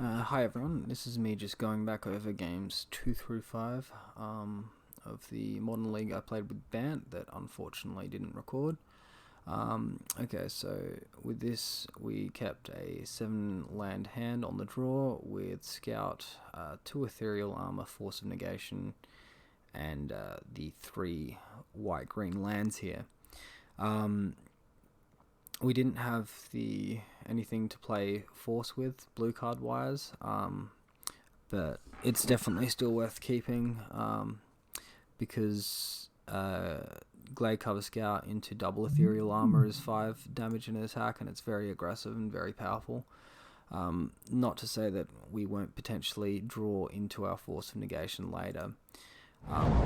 Hi everyone, this is me just going back over games 2 through 5 of the Modern League I played with Bant that unfortunately didn't record. Okay, so with this we kept a 7 land hand on the draw with Scout, 2 Ethereal Armor, Force of Negation, and the 3 white-green lands here. We didn't have anything to play Force with, blue card wise, but it's definitely still worth keeping because Glade Cover Scout into double Ethereal Armor is 5 damage in an attack, and it's very aggressive and very powerful. Not to say that we won't potentially draw into our Force of Negation later.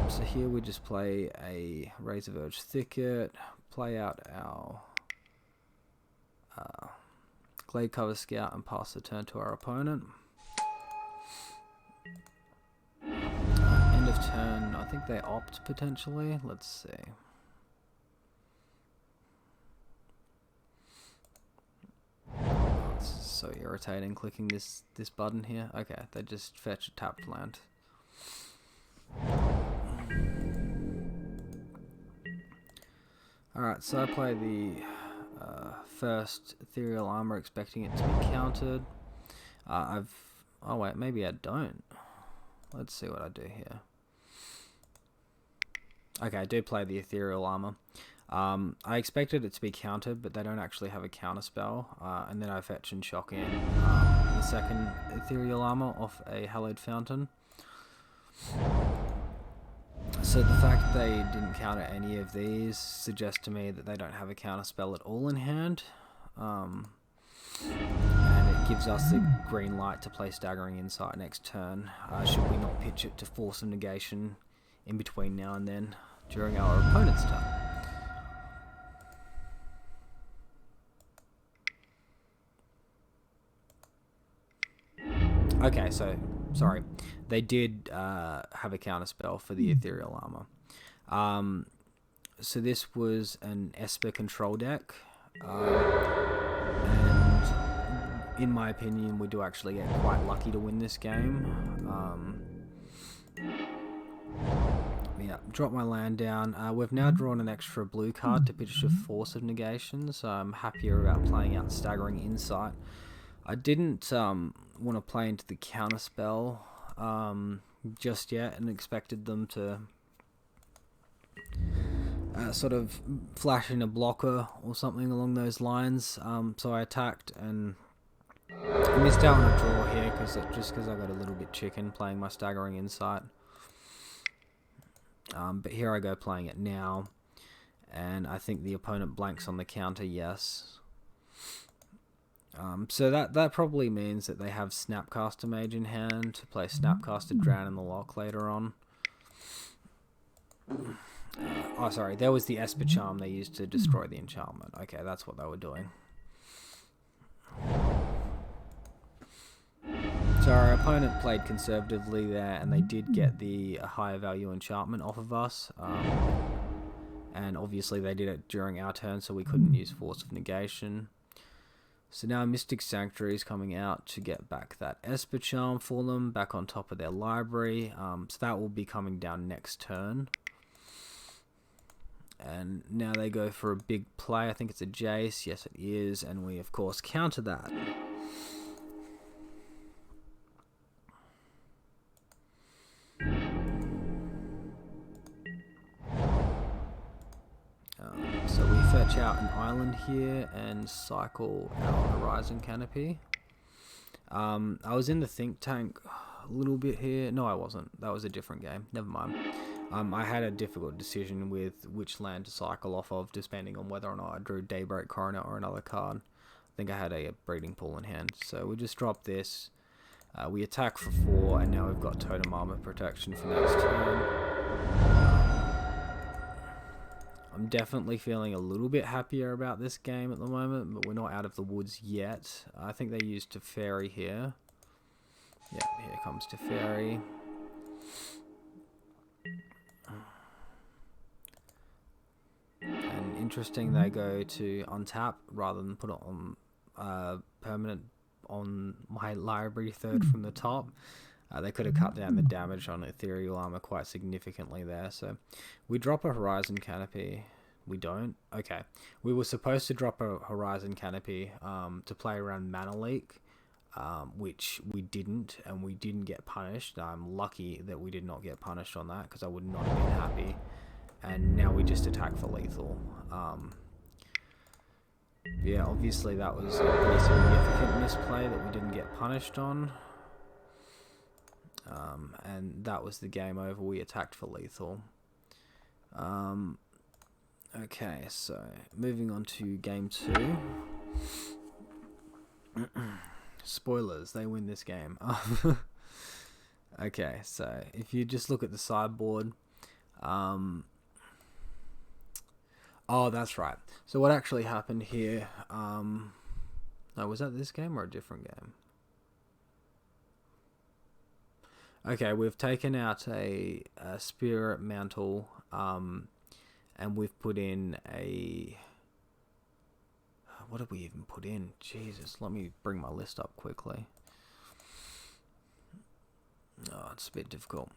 So here we just play a Razor Verge Thicket, play out our Glade Cover Scout and pass the turn to our opponent. End of turn, I think they opt potentially. Let's see. It's so irritating clicking this button here. Okay, they just fetch a tapped land. Alright, so I play the first Ethereal Armor expecting it to be countered. Oh wait, maybe I don't. Let's see what I do here. Okay, I do play the Ethereal Armor. I expected it to be countered, but they don't actually have a counter spell. And then I fetch and shock in the second Ethereal Armor off a Hallowed Fountain. So the fact they didn't counter any of these suggests to me that they don't have a counter spell at all in hand. And it gives us the green light to play Staggering Insight next turn, should we not pitch it to Force of Negation in between now and then during our opponent's turn. Okay, so, sorry, they did have a counter spell for the Ethereal Armor. So this was an Esper control deck, and in my opinion we do actually get quite lucky to win this game. Yeah, drop my land down. We've now drawn an extra blue card to pitch to Force of Negation, so I'm happier about playing out Staggering Insight. I didn't want to play into the counter spell just yet, and expected them to sort of flash in a blocker or something along those lines. So I attacked and I missed out on a draw here just because I got a little bit chicken playing my Staggering Insight. But here I go playing it now, and I think the opponent blanks on the counter, yes. So that probably means that they have Snapcaster Mage in hand to play Snapcaster Drown in the lock later on. Oh, sorry, there was the Esper Charm they used to destroy the enchantment. Okay, that's what they were doing. So our opponent played conservatively there, and they did get the higher value enchantment off of us. And obviously they did it during our turn, so we couldn't use Force of Negation. So now Mystic Sanctuary is coming out to get back that Esper Charm for them, back on top of their library. So that will be coming down next turn. And now they go for a big play. I think it's a Jace. Yes, it is. And we, of course, counter that. So we fetch out an island here and cycle our Horizon Canopy. I was in the think tank a little bit here. No, I wasn't. That was a different game. Never mind. I had a difficult decision with which land to cycle off of, depending on whether or not I drew Daybreak Coroner or another card. I think I had a Breeding Pool in hand. So we just drop this. We attack for 4, and now we've got Totem Armor protection for next turn. I'm definitely feeling a little bit happier about this game at the moment, but we're not out of the woods yet. I think they used Teferi here. Yeah, here comes Teferi. And interesting, they go to untap rather than put it on permanent on my library third from the top. They could have cut down the damage on ethereal armor quite significantly there. So we drop a horizon canopy. We don't? Okay. We were supposed to drop a horizon canopy to play around mana leak, which we didn't, and we didn't get punished. I'm lucky that we did not get punished on that, because I would not have been happy. And now we just attack for lethal. Yeah, obviously that was a pretty significant misplay that we didn't get punished on. And that was the game over. We attacked for lethal. Okay, so moving on to game 2. Spoilers, they win this game. Okay, so if you just look at the sideboard, oh, that's right. So what actually happened here, no, was that this game or a different game? Okay, we've taken out a spirit mantle, and we've put in a... What did we even put in? Jesus, let me bring my list up quickly. Oh, it's a bit difficult.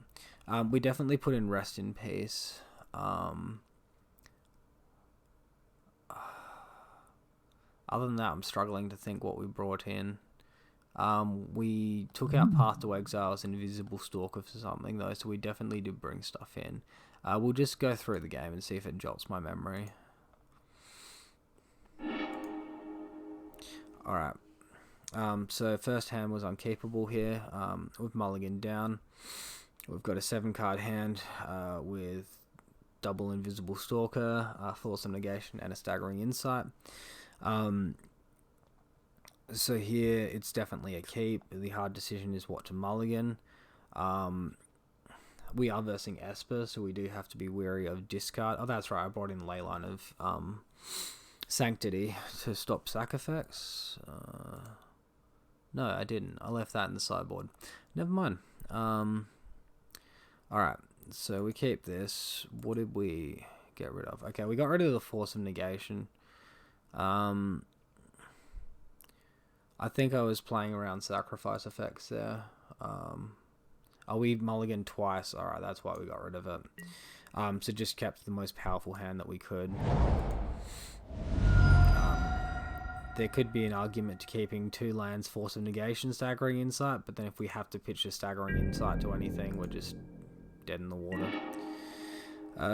We definitely put in Rest in Peace. Other than that, I'm struggling to think what we brought in. We took out Path to Exile's Invisible Stalker for something though, so we definitely did bring stuff in. We'll just go through the game and see if it jots my memory. Alright. So first hand was Unkeepable here, with Mulligan down. We've got a 7-card hand with double Invisible Stalker, Force Negation, and a Staggering Insight. So here it's definitely a keep. The hard decision is what to mulligan. We are versing Esper, so we do have to be wary of discard. Oh, that's right, I brought in Leyline of Sanctity to stop sack effects. No, I didn't. I left that in the sideboard. Never mind. Alright, so we keep this. What did we get rid of? Okay, we got rid of the Force of Negation. I think I was playing around sacrifice effects there. Oh, we mulliganed twice. Alright, that's why we got rid of it. So just kept the most powerful hand that we could. There could be an argument to keeping 2 lands, Force of Negation, Staggering Insight, but then if we have to pitch a Staggering Insight to anything, we're just dead in the water.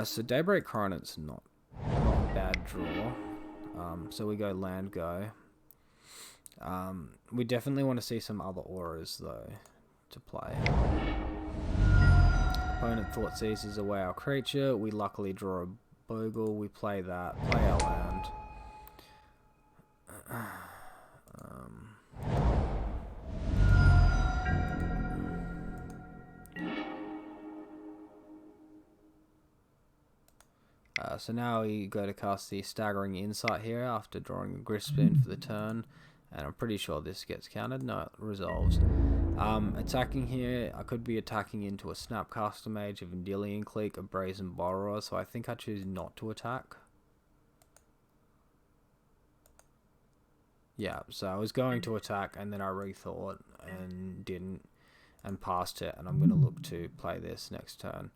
So Daybreak Coronet's not a bad draw. So we go land go. We definitely want to see some other auras though to play. Opponent Thought seizes away our creature. We luckily draw a Bogle. We play that. Play our land. So now we go to cast the Staggering Insight here after drawing a Grispin for the turn, and I'm pretty sure this gets countered. No, it resolves. Attacking here, I could be attacking into a Snapcaster Mage, a Vendilion Clique, a Brazen Borrower, so I think I choose not to attack. Yeah, so I was going to attack and then I rethought and didn't and passed it, and I'm going to look to play this next turn.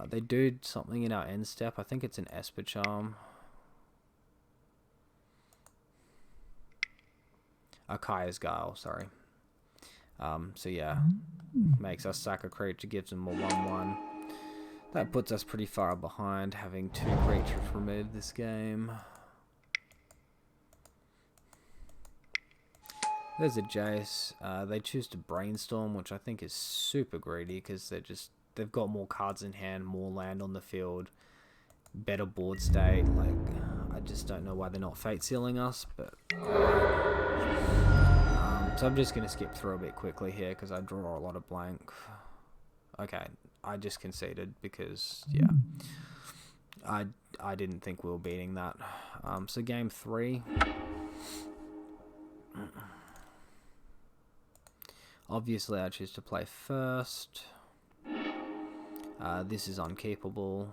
They do something in our end step. I think it's an Esper Charm. Kaya's Guile, sorry. So yeah, makes us sack a creature, gives them a 1/1. That puts us pretty far behind, having 2 creatures removed this game. There's a Jace. They choose to Brainstorm, which I think is super greedy because they've got more cards in hand, more land on the field, better board state. Like, I just don't know why they're not fate sealing us, but so I'm just gonna skip through a bit quickly here because I draw a lot of blank. Okay, I just conceded because yeah, I didn't think we were beating that. So game 3. Obviously, I choose to play first. This is unkeepable.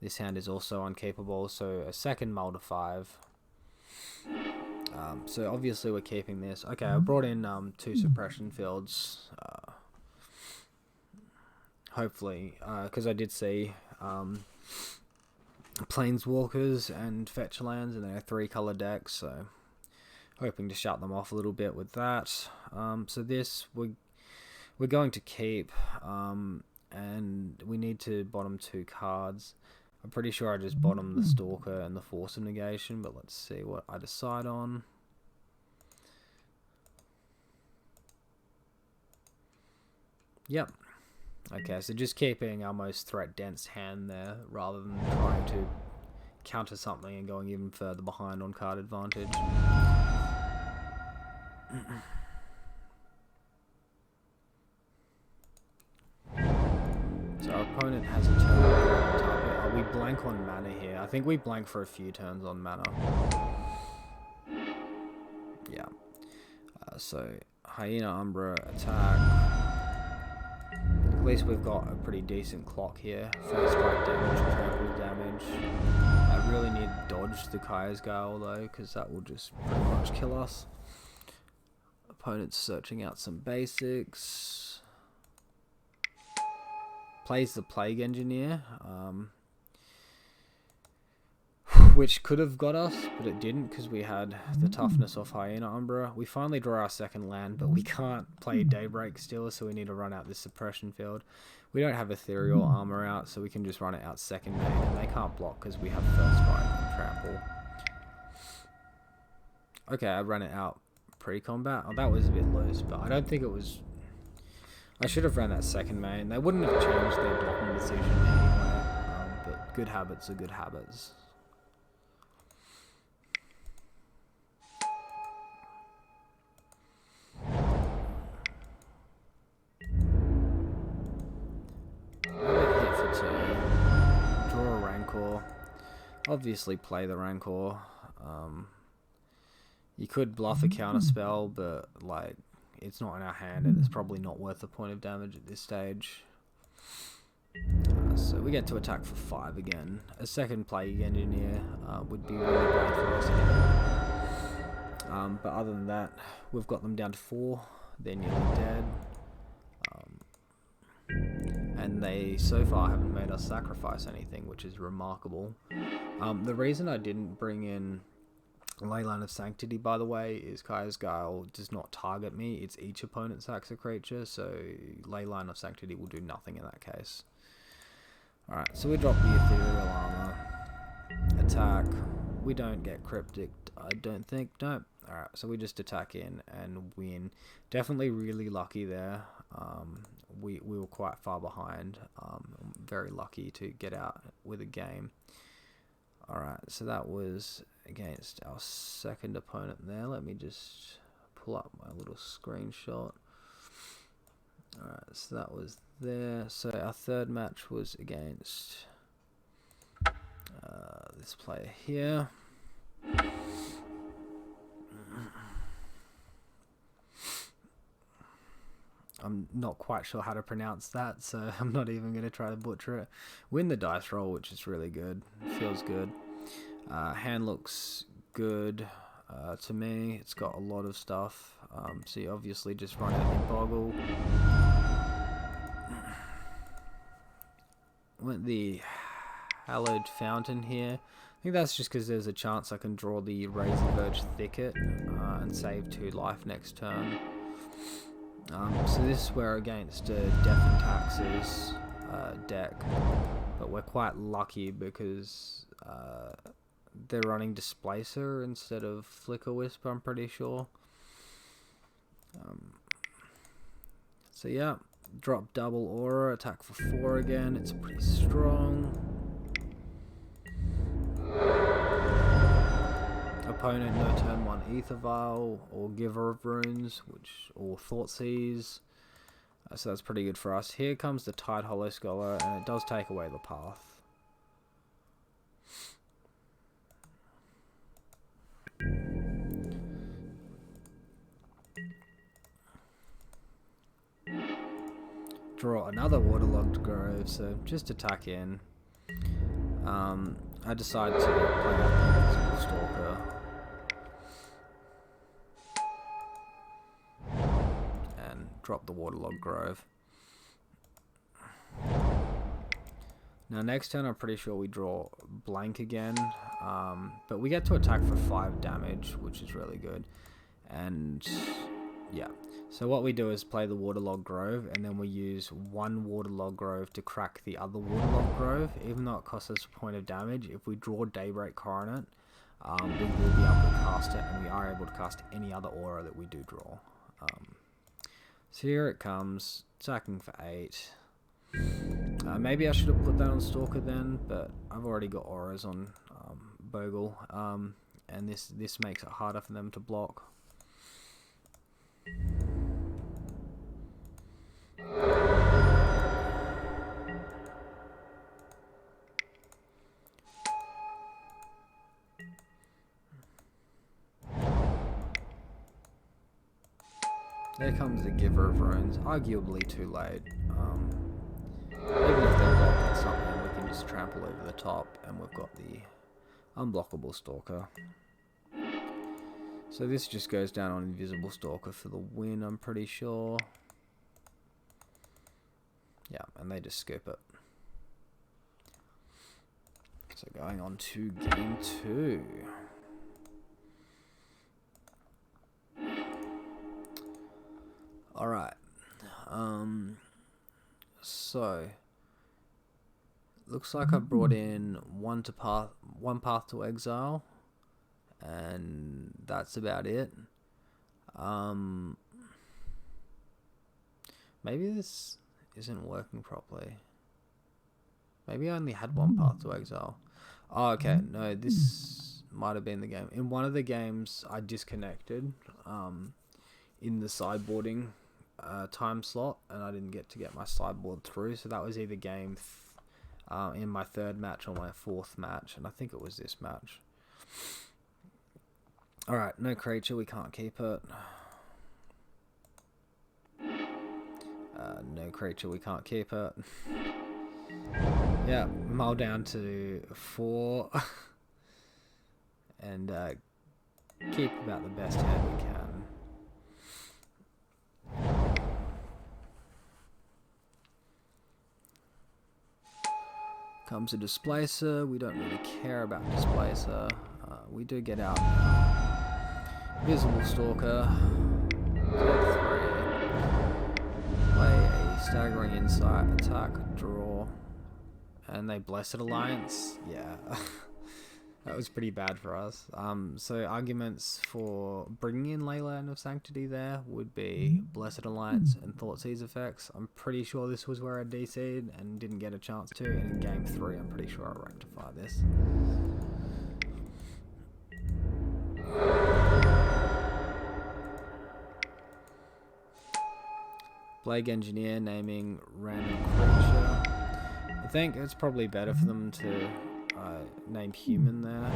This hand is also unkeepable, so a second mull to 5. So obviously we're keeping this. Okay, I brought in 2 suppression fields. Hopefully, because I did see planeswalkers and fetch lands, and they're 3-color decks. So hoping to shut them off a little bit with that. So this we're going to keep, and we need to bottom 2 cards. I'm pretty sure I just bottomed the Stalker and the Force of Negation, but let's see what I decide on. Yep. Okay, so just keeping our most threat-dense hand there, rather than trying to counter something and going even further behind on card advantage. So our opponent has a turn on target. We blank on mana here. I think we blank for a few turns on mana. Yeah. So Hyena Umbra attack. At least we've got a pretty decent clock here. First strike damage, trample damage. I really need to dodge the Kaya's Gale though, because that will just pretty much kill us. Opponent's searching out some basics. Plays the Plague Engineer, which could have got us, but it didn't because we had the toughness of Hyena Umbra. We finally draw our second land, but we can't play Daybreak still, so we need to run out this suppression field. We don't have Ethereal Armor out, so we can just run it out second main, and they can't block because we have first strike and trample. Okay, I ran it out pre-combat. Oh, that was a bit loose, but I don't think it was... I should have ran that second main. They wouldn't have changed their blocking decision anyway, but good habits are good habits. Hit for 2. Draw a Rancor. Obviously play the Rancor. You could bluff a counterspell, but like... it's not in our hand, and it's probably not worth the point of damage at this stage. So we get to attack for 5 again. A second Plague Engineer would be really bad for us again. But other than that, we've got them down to 4. They're nearly dead. And they so far haven't made us sacrifice anything, which is remarkable. The reason I didn't bring in Leyline of Sanctity, by the way, is Kaya's Gale does not target me. It's each opponent sacks a creature, so Leyline of Sanctity will do nothing in that case. Alright, so we drop the Ethereal Armor. Attack. We don't get Cryptic, I don't think. No. Alright, so we just attack in and win. Definitely really lucky there. We were quite far behind. Very lucky to get out with a game. Alright, so that was against our second opponent there. Let me just pull up my little screenshot. Alright, so that was there. So our third match was against this player here. I'm not quite sure how to pronounce that, so I'm not even going to try to butcher it. Win the dice roll, which is really good. Feels good. Hand looks good to me. It's got a lot of stuff. So you obviously just run out your Boggle. Went the Hallowed Fountain here. I think that's just because there's a chance I can draw the Razor Verge Thicket and save 2 life next turn. So this we're against a Death and Taxes deck, but we're quite lucky because they're running Displacer instead of Flicker Wisp, I'm pretty sure. So yeah, drop double Aura, attack for 4 again. It's pretty strong. Opponent no turn 1 Ether Vial or Giver of Runes, or Thoughtseize. So that's pretty good for us. Here comes the Tide Hollow Scholar, and it does take away the path. Draw another Waterlogged Grove, so just attack in. I decide to play out the Invisible Stalker. drop the Waterlogged Grove. Now next turn I'm pretty sure we draw blank again, but we get to attack for 5 damage, which is really good. And yeah, so what we do is play the Waterlogged Grove, and then we use one Waterlogged Grove to crack the other Waterlogged Grove. Even though it costs us a point of damage, if we draw Daybreak Coronet, we will be able to cast it, and we are able to cast any other aura that we do draw. So here it comes, attacking for 8. Maybe I should have put that on Stalker then, but I've already got auras on Bogle, and this makes it harder for them to block. There comes the Giver of Runes, arguably too late. Even if they're blocking something, we can just trample over the top, and we've got the unblockable Stalker. So this just goes down on Invisible Stalker for the win, I'm pretty sure. Yeah, and they just scoop it. So going on to game 2. Alright. So looks like I brought in one path to exile, and that's about it. Maybe this isn't working properly. Maybe I only had one path to exile. Oh, okay. No, this might have been the game. In one of the games, I disconnected in the sideboarding time slot, and I didn't get to get my sideboard through. So that was either game in my 3rd match or my 4th match, and I think it was this match. Alright, no creature, we can't keep it. No creature, we can't keep it. Yeah, mull down to 4. And keep about the best hand we can. Comes a Displacer. We don't really care about Displacer. We do get out Visible Stalker. Play a Staggering Insight, attack, draw, and they Blessed Alliance. Yeah, that was pretty bad for us. So arguments for bringing in Leyland of Sanctity there would be Blessed Alliance and Thoughtseize effects. I'm pretty sure this was where I DC'd and didn't get a chance to, and in game 3 I'm pretty sure I'll rectify this. Plague Engineer, naming random creature. I think it's probably better for them to name Human there,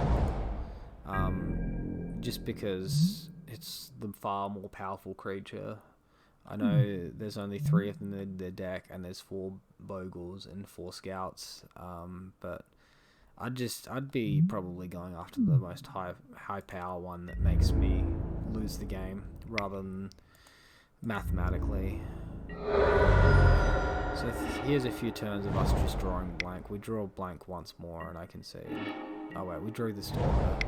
just because it's the far more powerful creature. I know there's only 3 of them in their deck, and there's 4 Bogles and 4 Scouts, but I'd be probably going after the most high power one that makes me lose the game rather than mathematically. So here's a few turns of us just drawing blank. We draw blank once more, and I can see. Oh wait, we drew the Stalker.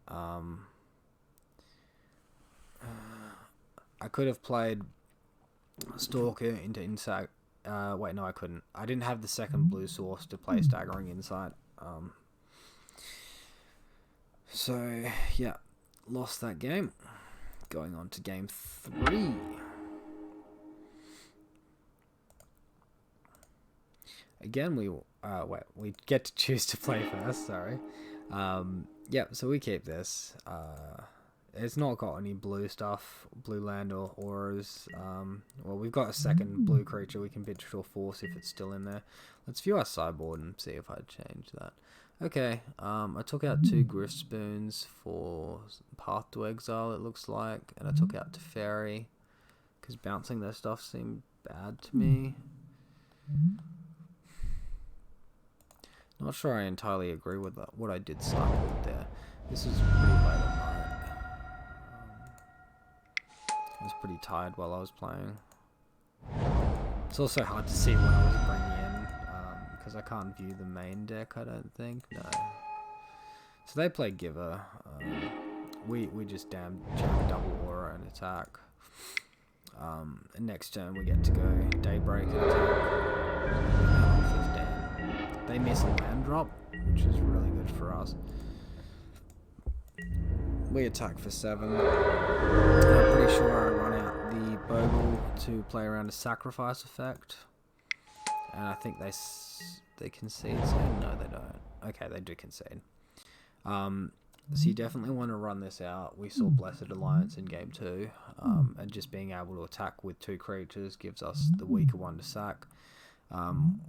I could have played Stalker into Insight. Wait, no, I couldn't. I didn't have the second blue source to play Staggering Insight. So yeah, lost that game. Going on to game 3. Again, we get to choose to play first, sorry. Yeah, so we keep this. It's not got any blue stuff, blue land or auras. Well, we've got a second blue creature we can Vitriol Force if it's still in there. Let's view our sideboard and see if I change that. Okay, I took out 2 Griff Spoons for Path to Exile, it looks like, and I took out Teferi, because bouncing their stuff seemed bad to me. Not sure I entirely agree with that, what I did sideboard there. This is pretty late at night. was pretty tired while I was playing. It's also hard to see what I was bringing in, because I can't view the main deck, I don't think. No. So they play Giver. We just jam double aura and attack. And next turn we get to go Daybreak and attack. 15. They miss a land drop, which is really good for us. We attack for 7. I'm pretty sure I run out the Bogle to play around a sacrifice effect. And I think they concede soon? No, they don't. Okay, they do concede. So you definitely want to run this out. We saw Blessed Alliance in game 2, and just being able to attack with 2 creatures gives us the weaker one to sack.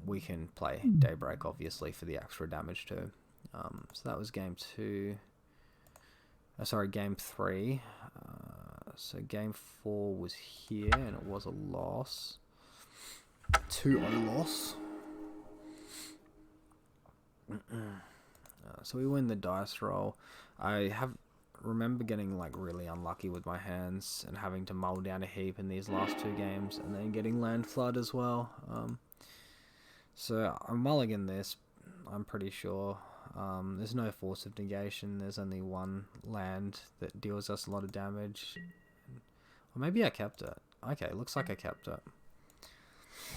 We can play Daybreak, obviously, for the extra damage too. So that was game 2. Game 3. So game 4 was here, and it was a loss. 2-0 loss. So we win the dice roll. I remember getting like really unlucky with my hands and having to mull down a heap in these last 2 games, and then getting land flood as well. So I'm mulligan this, I'm pretty sure. There's no force of negation. There's only 1 land that deals us a lot of damage. Or maybe I kept it. Okay, looks like I kept it.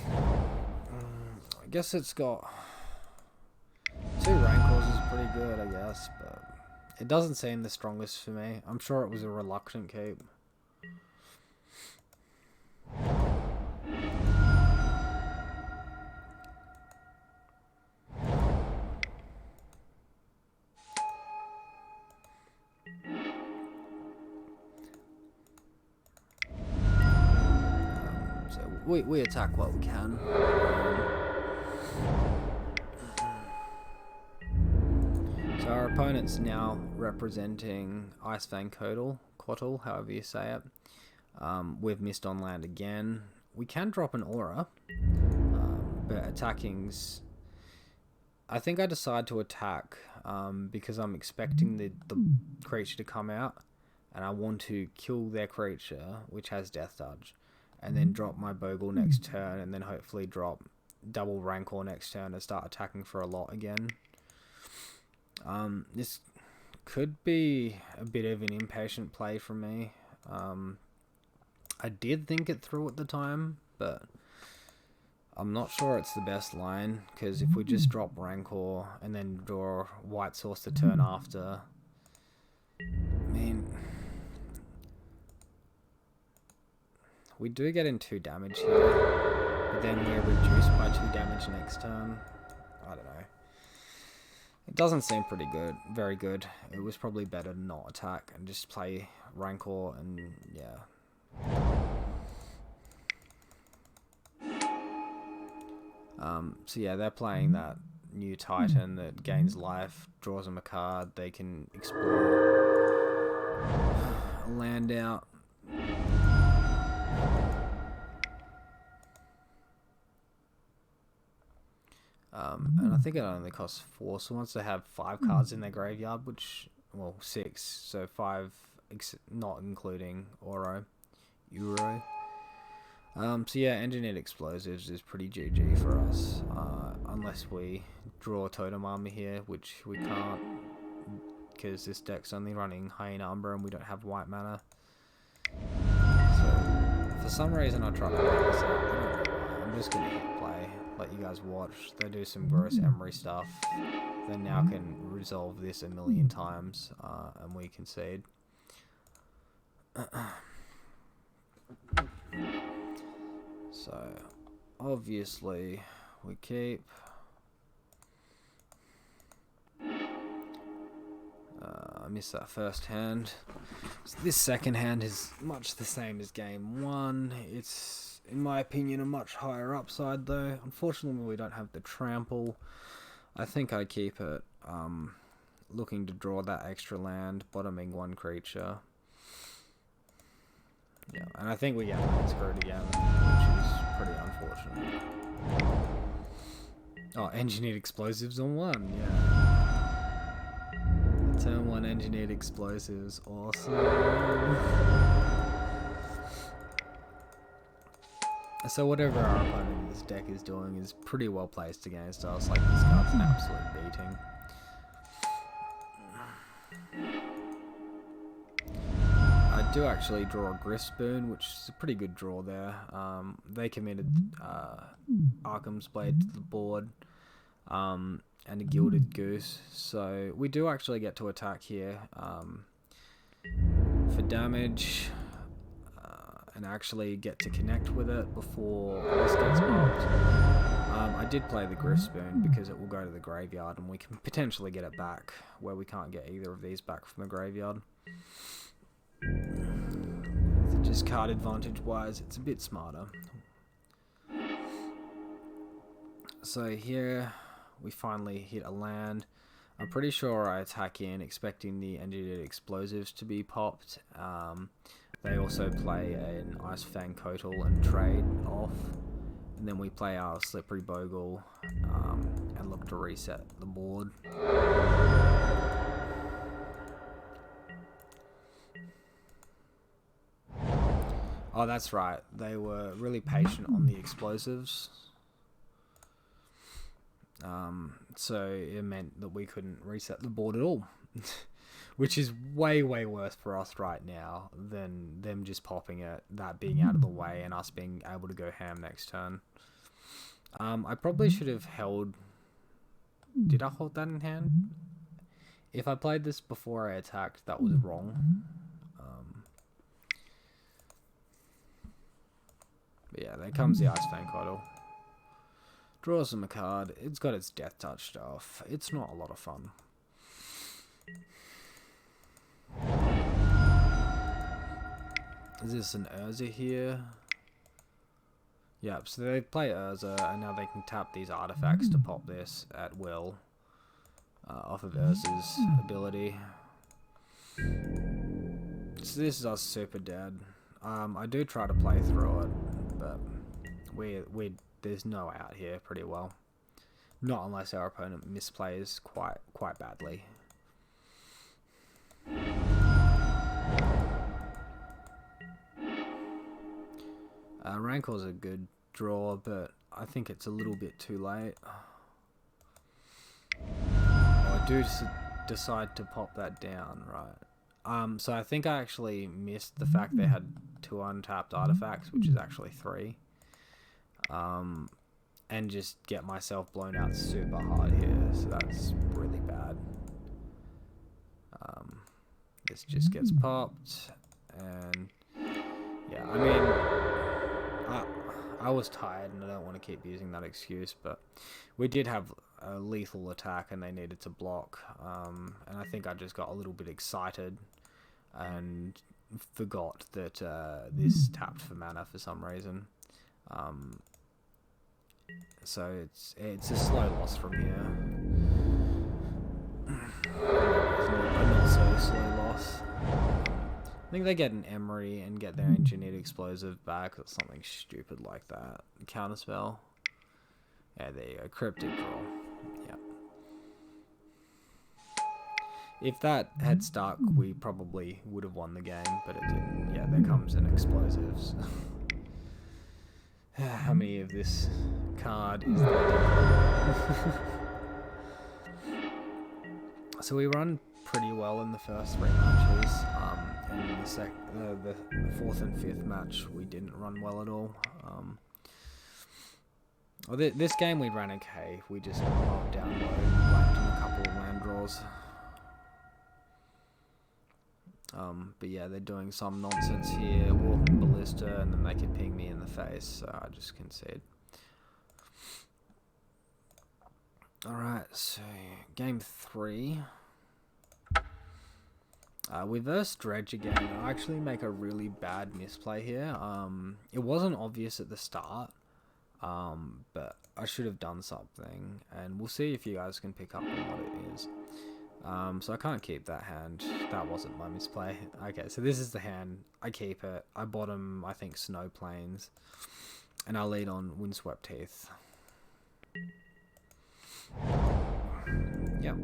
I guess it's got 2 Rancors is pretty good, I guess, but it doesn't seem the strongest for me. I'm sure it was a reluctant keep. So we attack what we can. So our opponent's now representing Icefang Quotl, however you say it. We've missed on land again. We can drop an aura, but attacking's... I think I decide to attack because I'm expecting the creature to come out, and I want to kill their creature, which has Death Touch, and then drop my Bogle next turn, and then hopefully drop double Rancor next turn and start attacking for a lot again. This could be a bit of an impatient play from me. I did think it through at the time, but I'm not sure it's the best line, because if we just drop Rancor and then draw White Source the turn after, I mean, we do get in 2 damage here, but then we're reduced by 2 damage next turn. I don't know. It doesn't seem very good. It was probably better to not attack and just play Rancor, and yeah. So yeah, they're playing that new Titan that gains life, draws them a card, they can explore, land out. And I think it only costs 4, so once they have 5 cards in their graveyard, which, well, 6, so 5, not including Euro. So yeah, Engineered Explosives is pretty GG for us, unless we draw Totem Army here, which we can't, because this deck's only running Hyena Umbra and we don't have white mana. So, for some reason I try to work this out. I don't know why. I'm just going to hit play, let you guys watch. They do some gross Emery stuff. They now can resolve this a million times, and we concede. So, obviously, we keep. I missed that first hand. So this second hand is much the same as game 1. It's, in my opinion, a much higher upside though. Unfortunately, we don't have the trample. I think I keep it, looking to draw that extra land, bottoming 1 creature. Yeah, and I think we get land screwed again, which is pretty unfortunate. Oh, Engineered Explosives on 1, yeah. Turn 1 Engineered Explosives, awesome. So whatever our opponent in this deck is doing is pretty well placed against us. Like, this card's an absolute beating. I do actually draw a Griffspoon, which is a pretty good draw there. They committed Arkham's Blade to the board, and a Gilded Goose. So we do actually get to attack here for damage, and actually get to connect with it before this gets popped. I did play the Griffspoon because it will go to the graveyard and we can potentially get it back, where we can't get either of these back from the graveyard. Just card advantage wise, it's a bit smarter. So here we finally hit a land. I'm pretty sure I attack in expecting the Engineered Explosives to be popped. They also play an Ice Fang Kotal and trade off. And then we play our Slippery Bogle and look to reset the board. Oh, that's right. They were really patient on the explosives. So it meant that we couldn't reset the board at all. Which is way, way worse for us right now than them just popping it, that being out of the way, and us being able to go ham next turn. I probably should have held... Did I hold that in hand? If I played this before I attacked, that was wrong. But yeah, there comes the Ice Fang Coddle. Draws him a card. It's got its Death Touch stuff. It's not a lot of fun. Is this an Urza here? Yep, so they play Urza, and now they can tap these artifacts to pop this at will. Off of Urza's ability. So this is us super dead. I do try to play through it, but there's no out here pretty well. Not unless our opponent misplays quite badly. Rancor's a good draw, but I think it's a little bit too late. I do decide to pop that down, right? So I think I actually missed the fact they had 2 untapped artifacts, which is actually 3. And just get myself blown out super hard here, so that's really bad. This just gets popped, and yeah, I mean, I was tired and I don't want to keep using that excuse, but we did have a lethal attack and they needed to block, and I think I just got a little bit excited and forgot that this tapped for mana for some reason. So it's a slow loss from here. A not so slow loss. I think they get an Emery and get their Engineered Explosive back, or something stupid like that. Counterspell. Yeah, there you go. Cryptic draw. Yep. If that had stuck, we probably would have won the game, but it didn't. Yeah, there comes an Explosives. How many of this card is there? So we run pretty well in the first 3 matches, and the 4th and 5th match we didn't run well at all. This game we ran okay, we just bogged down low and blanked on a couple of land draws. But yeah, they're doing some nonsense here, walking Ballista, and then they can ping me in the face, so I just concede. Alright, so game 3. We verse Dredge again. I actually make a really bad misplay here. It wasn't obvious at the start, but I should have done something, and we'll see if you guys can pick up on what it is. So I can't keep that hand. That wasn't my misplay. Okay, so this is the hand. I keep it. I bottom, I think, Snow Plains, and I lead on Windswept Heath. Yep.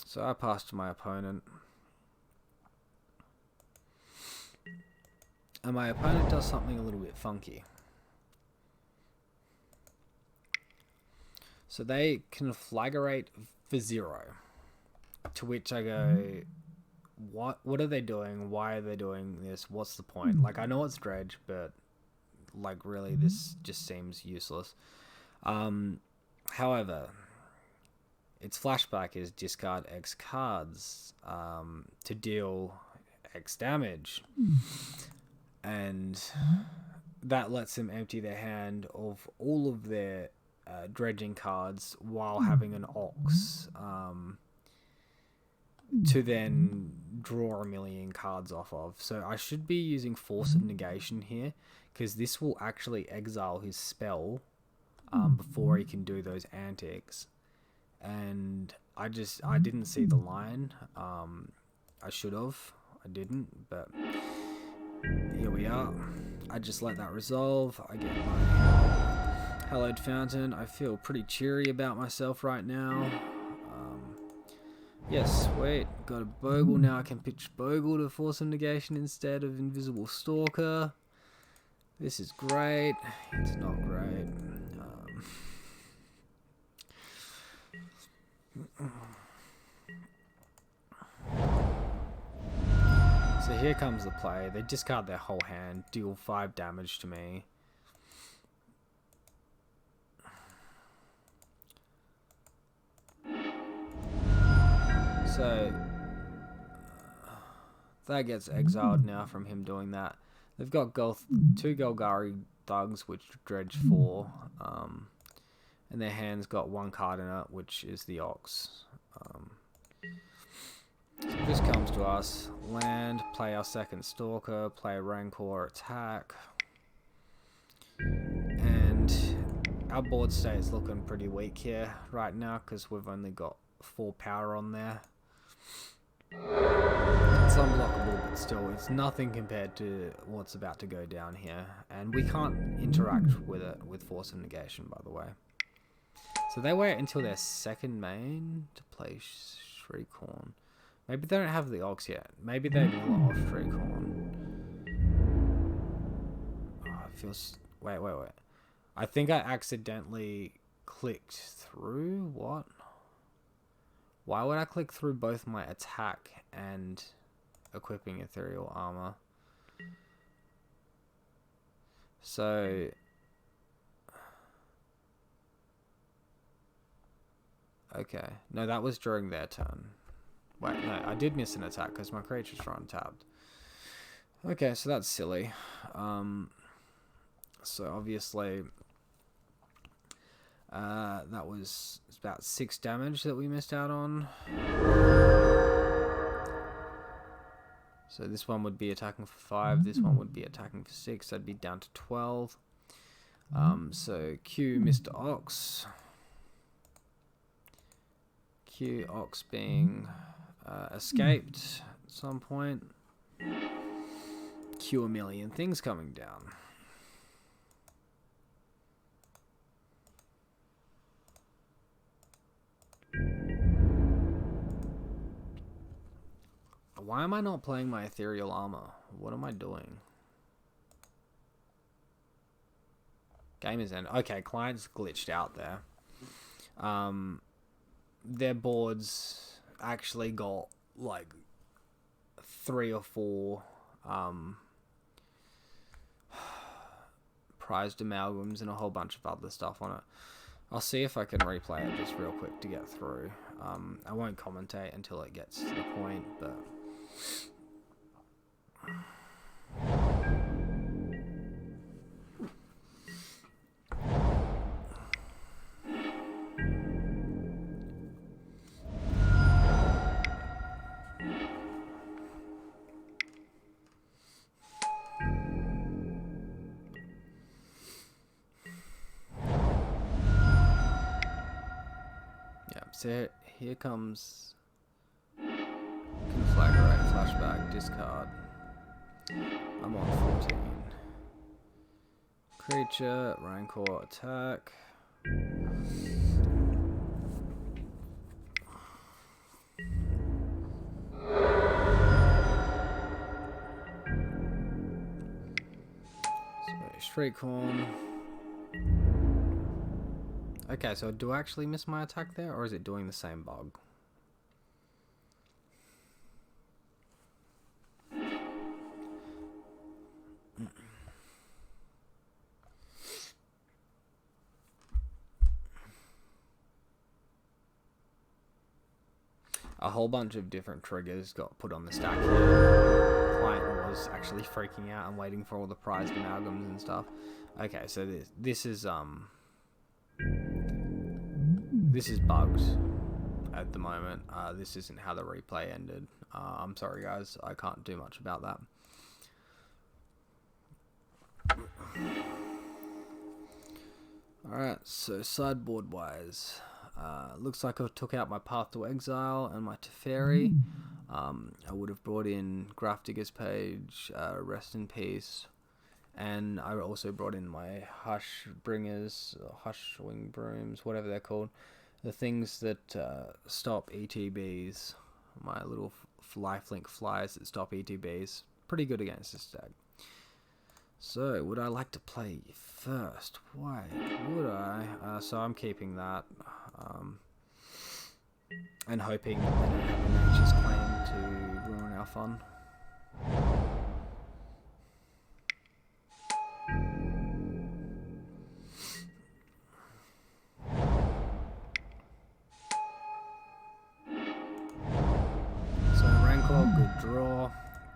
So I passed to my opponent. and my opponent does something a little bit funky. So they conflagrate for 0. To which I go, what are they doing? Why are they doing this? What's the point? Like, I know it's dredge, but like, really, this just seems useless. However, its flashback is discard X cards to deal X damage, and that lets them empty their hand of all of their dredging cards while having an Ox to then draw a million cards off of. So I should be using Force of Negation here, because this will actually exile his spell before he can do those antics. And I didn't see the line. I should have. I didn't, but here we are. I just let that resolve. I get my Hallowed Fountain. I feel pretty cheery about myself right now. Yes, wait, got a Bogle now. I can pitch Bogle to Force of Negation instead of Invisible Stalker. This is great. It's not great. So here comes the play. They discard their whole hand, deal 5 damage to me. So that gets exiled now from him doing that. They've got 2 Golgari thugs, which dredge 4, and their hand's got 1 card in it, which is the Ox. So this comes to us. Land, play our second Stalker, play a Rancor attack. And our board state's looking pretty weak here right now, because we've only got 4 power on there. It's unblockable, but still, it's nothing compared to what's about to go down here. And we can't interact with it with Force of Negation, by the way. So they wait until their second main to play Shriekhorn. Maybe they don't have the Ox yet. Maybe they mill off Shriekhorn. Oh, it feels... Wait. I think I accidentally clicked through... What? Why would I click through both my attack and equipping Ethereal Armor? So... Okay. No, that was during their turn. Wait, no, I did miss an attack because my creatures were untapped. Okay, so that's silly. So obviously... that was about 6 damage that we missed out on. So this one would be attacking for 5. This one would be attacking for 6. That'd be down to 12. So Q Mr. Ox. Q Ox being escaped at some point. Q a million things coming down. Why am I not playing my Ethereal Armor? What am I doing? Game is end. Okay, client's glitched out there. Their boards actually got like 3 or 4 prized amalgams and a whole bunch of other stuff on it. I'll see if I can replay it just real quick to get through. I won't commentate until it gets to the point, but... So here comes Conflagrate, flashback, discard. I'm on 14. Creature, Rancor, attack. Freak Horn. Okay, so do I actually miss my attack there, or is it doing the same bug? A whole bunch of different triggers got put on the stack here. The client was actually freaking out and waiting for all the prized amalgams and stuff. Okay, so this is bugs at the moment. This isn't how the replay ended. I'm sorry guys, I can't do much about that. Alright, so sideboard wise, looks like I took out my Path to Exile and my Teferi. I would have brought in Grafdigger's Page, Rest in Peace, and I also brought in my Hush Bringers, Hush Wing Brooms, whatever they're called. The things that stop ETBs, my little lifelink flyers that stop ETBs. Pretty good against this deck. So, would I like to play first? Why would I? So I'm keeping that. And hoping that they don't have a Nature's Claim to ruin our fun. So Rancor, good draw.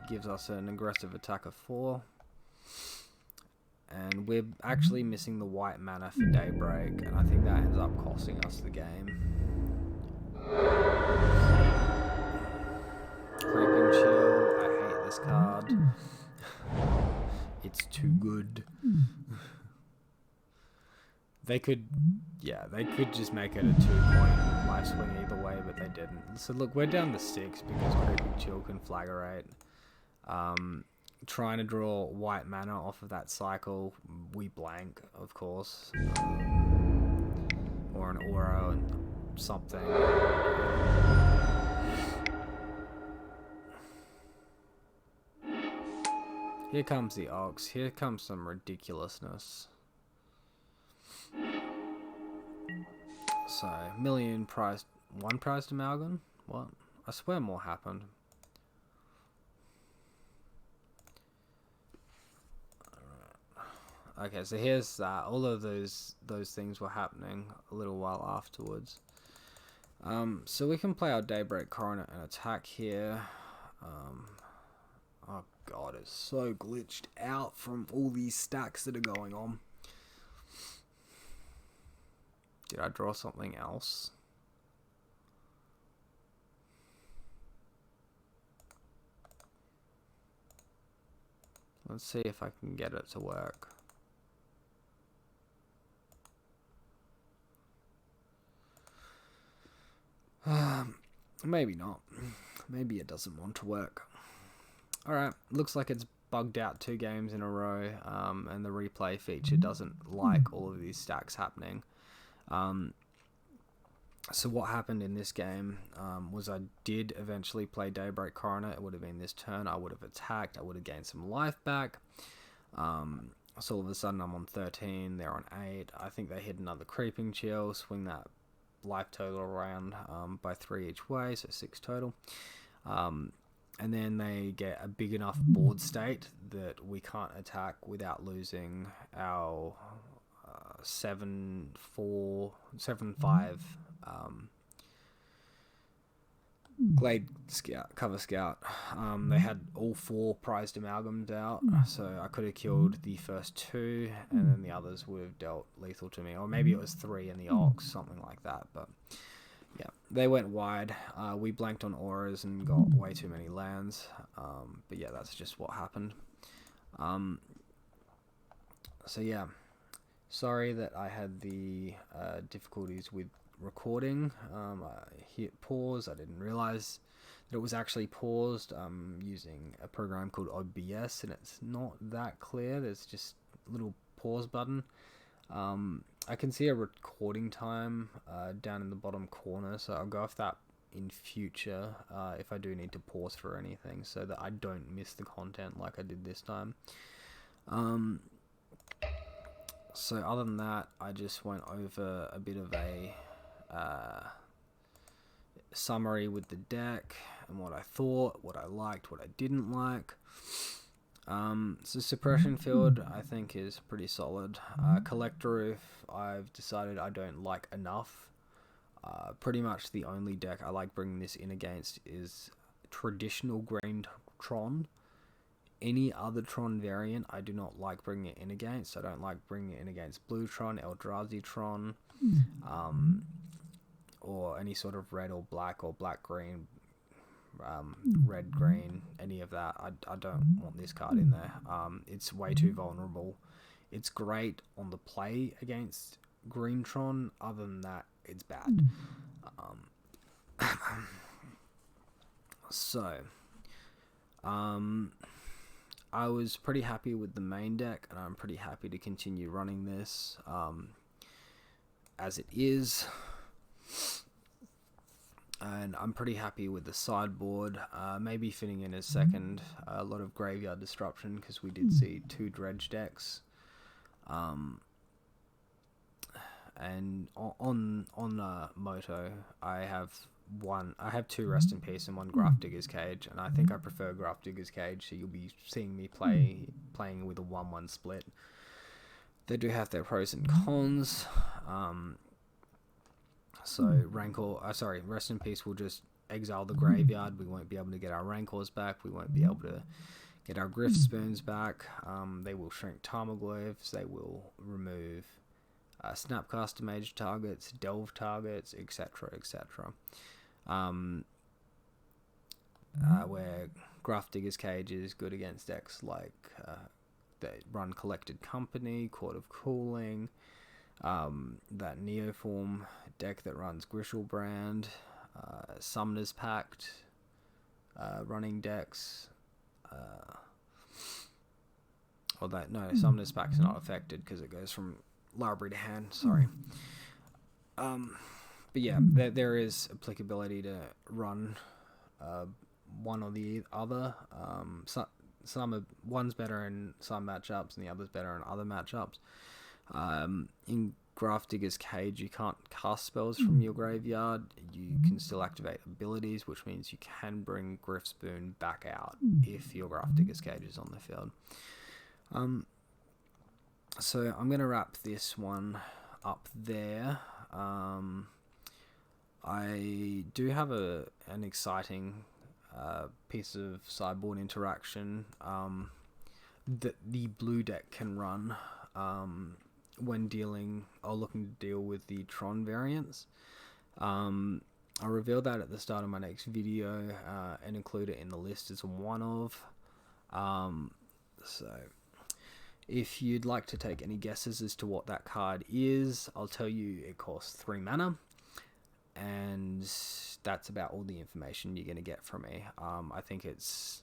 Gives us an aggressive attack of 4. And we're actually missing the white mana for Daybreak, and I think that ends up costing us the game. Creeping Chill, I hate this card. It's too good. They could just make it a 2-point life swing either way, but they didn't. So look, we're down to 6 because Creeping Chill can Flaggerate. Trying to draw white mana off of that cycle, we blank, of course, or an aura and something. Here comes the Ox. Here comes some ridiculousness. So, one prized amalgam? What? I swear more happened. Okay, so here's that. All of those things were happening a little while afterwards. So we can play our Daybreak Coronet and attack here. Oh god, it's so glitched out from all these stacks that are going on. Did I draw something else? Let's see if I can get it to work. Maybe not. Maybe it doesn't want to work. Alright, looks like it's bugged out 2 games in a row, and the replay feature doesn't like all of these stacks happening. So what happened in this game was I did eventually play Daybreak Coronet. It would have been this turn. I would have attacked. I would have gained some life back. So all of a sudden I'm on 13. They're on 8. I think they hit another Creeping Chill. Swing that life total around by 3 each way, so 6 total. And then they get a big enough board state that we can't attack without losing our 7-5 Glade Scout, Cover Scout. They had all 4 prized amalgams out, so I could have killed the first 2, and then the others would have dealt lethal to me, or maybe it was 3 in the Ox, something like that. But yeah, they went wide. We blanked on auras and got way too many lands. But yeah, that's just what happened. So yeah, sorry that I had the difficulties with recording. I hit pause. I didn't realize that it was actually paused. I'm using a program called OBS, and it's not that clear. There's just a little pause button. I can see a recording time down in the bottom corner, so I'll go off that in future if I do need to pause for anything, so that I don't miss the content like I did this time. So other than that, I just went over a bit of a summary with the deck and what I thought, what I liked, what I didn't like. So suppression field I think is pretty solid. Collector Roof I've decided I don't like enough. Pretty much the only deck I like bringing this in against is traditional green Tron. Any other Tron variant I do not like bringing it in against. I don't like bringing it in against Blue Tron, Eldrazi Tron, or any sort of red or black green, red green, any of that. I don't want this card in there. It's way too vulnerable. It's great on the play against green Tron. Other than that, it's bad. So I was pretty happy with the main deck, and I'm pretty happy to continue running this as it is. And I'm pretty happy with the sideboard, maybe fitting in a second, a lot of graveyard disruption, because we did see 2 dredge decks. And on Moto, I have 2 Rest in Peace and 1 Grafdigger's Cage, and I think I prefer Grafdigger's Cage, so you'll be seeing me playing with a 1-1 split. They do have their pros and cons. So Rest in Peace will just exile the graveyard. We won't be able to get our Rancors back. We won't be able to get our Griff Spoons back. They will shrink Tarmogoyfs. They will remove Snapcaster Mage targets, Delve targets, etc., etc. Where Grafdigger's Cage is good against decks like that run Collected Company, Court of Cooling, that Neoform deck that runs Grishelbrand, Summoner's Pact, running decks. Summoner's Pact's not affected because it goes from library to hand. Sorry. But yeah, there is applicability to run one or the other. One's better in some matchups and the other's better in other matchups. In Grafdigger's Cage, you can't cast spells from your graveyard. You can still activate abilities, which means you can bring Griff Spoon back out if your Grafdigger's Cage is on the field. So I'm going to wrap this one up there. I do have an exciting piece of sideboard interaction that the blue deck can run when looking to deal with the Tron variants. I'll reveal that at the start of my next video and include it in the list as one of. So if you'd like to take any guesses as to what that card is, I'll tell you it costs 3 mana, and that's about all the information you're going to get from me. I think it's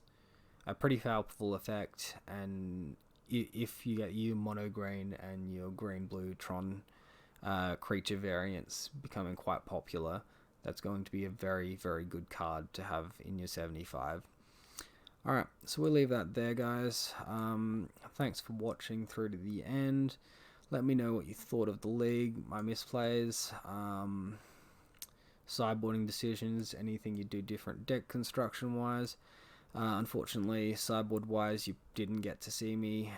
a pretty powerful effect, and if you get your mono green and your green blue Tron creature variants becoming quite popular, that's going to be a very, very good card to have in your 75. Alright, so we'll leave that there, guys. Thanks for watching through to the end. Let me know what you thought of the league, my misplays, sideboarding decisions, anything you do different deck construction wise. Unfortunately, sideboard wise, you didn't get to see me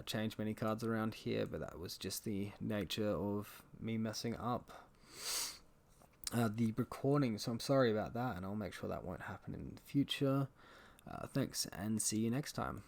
change many cards around here, but that was just the nature of me messing up the recording, so I'm sorry about that, and I'll make sure that won't happen in the future. Thanks, and see you next time.